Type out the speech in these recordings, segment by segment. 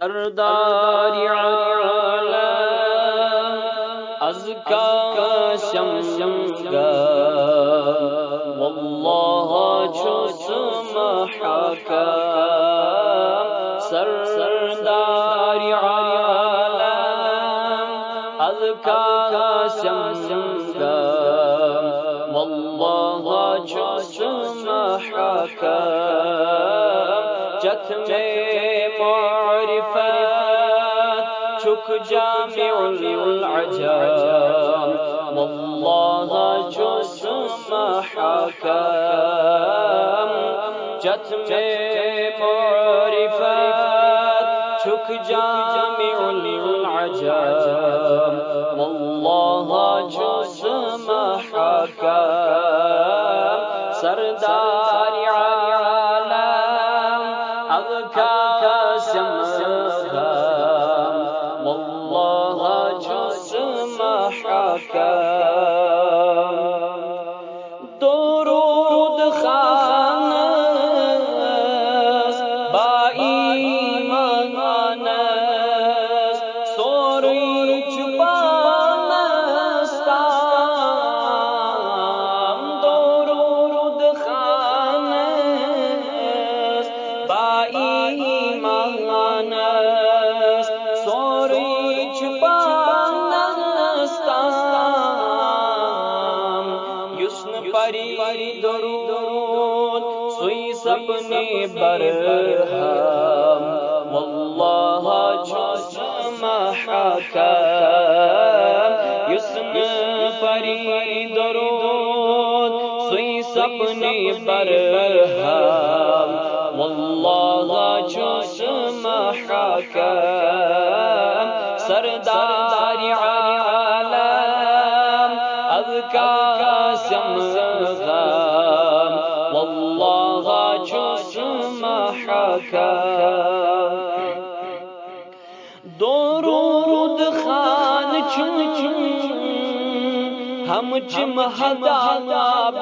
सरदारी आलम अज़का शमगा वल्लाह छुस महकम सरदारी आलम अज़का शमगा वल्लाह छुस महकम जत में छुक जामिउल अजम वल्लाह जुस महकम जत में मारिफत छुक जामिउल अजम वल्लाह जुस महकम सरदारी आलम अज़का शमगा दुरूद खानस बाईमानस सोरी चुपानस्ताम दुरूद खानस बाईमानस सोरी परी दरूद सुई सपने बरहम वल्लाह जुस महकम युस्न परी दरूद सुई सपने बरहम वल्लाह जुस महकम सरदारी आलम अज़का शमगा वल्लाह जुस महकम दुरूद खान चुन हम चिम हदाबान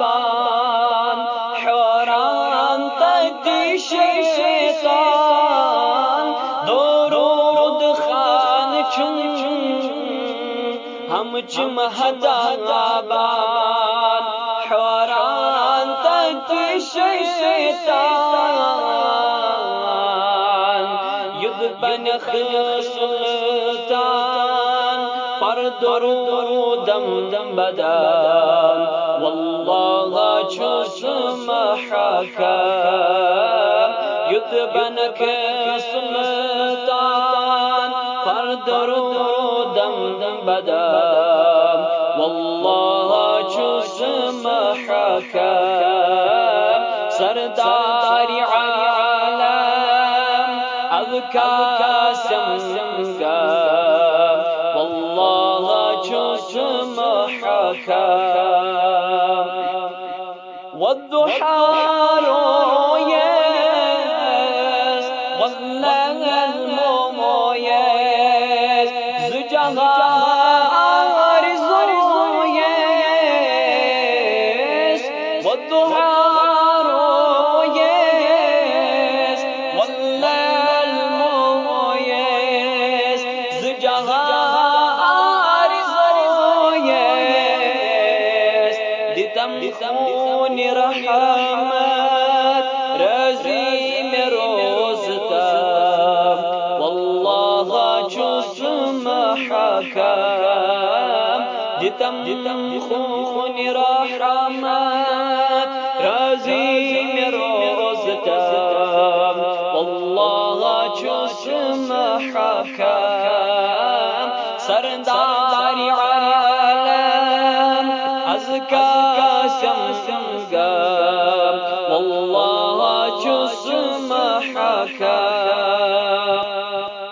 हरान तकी शैतान दुरूद खान चुन हम चिम हदाबान हरान तकी शैतान युद्ध बन सुल्तान पर दुरूदम बदान वल्लाह जुस महकम युद्ध बन सुल्तान पर दुरूदम बदान वल्लाह जुस महकम सरदारी आलम अज़का शमगा वल्लाह जुस महकम वद्दुहा रोयस वल्लैल मोयस ज़ुजहा खून रहमत रज़ी में रोज़तम वल्लाह जुस महकम दितम खून रहमत रज़ी में रोज़तम वल्लाह जुस महकम सरदारी आलम अज़का शमगा वल्लाह जुस महकम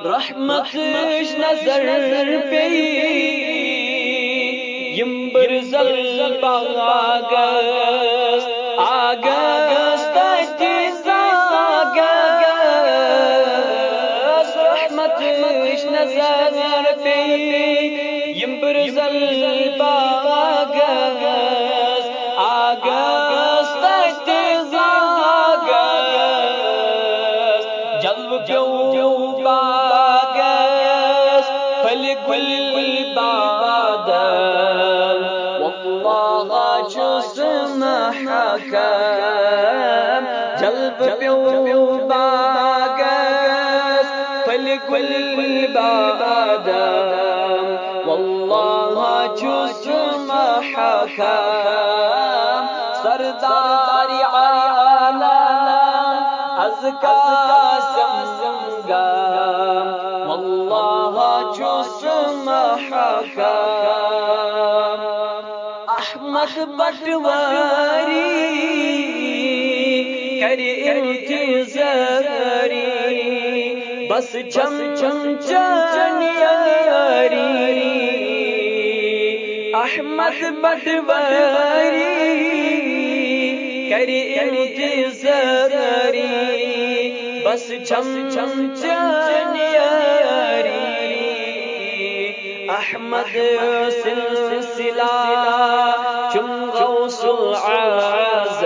रहमतश नजर पे यम बरज़ल बागस आगस तजागस रहमतश नजर पे यम बरज़ल बागस आगस तजागस जल्व प्यो باقس فلكل بادم والله جسم حكم سردار عالم أزكى سمسمقام والله جسم حكم أحمد بٹواری کری انتظاری بس چم چم چانیاری احمد بٹواری کری انتظاری بس چم چم چانیاری احمد سلسلہ چم غوث العظم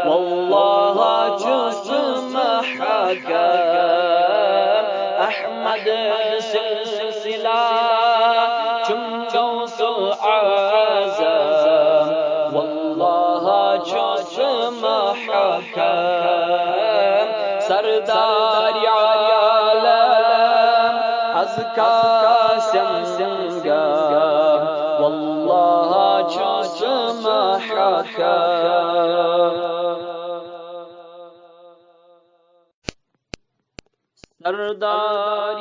والله جسم حكم احمد سلسلہ چم غوث العظم والله جسم حكم سردار عالم ازكى سمسمقام والله جسم حكم سردار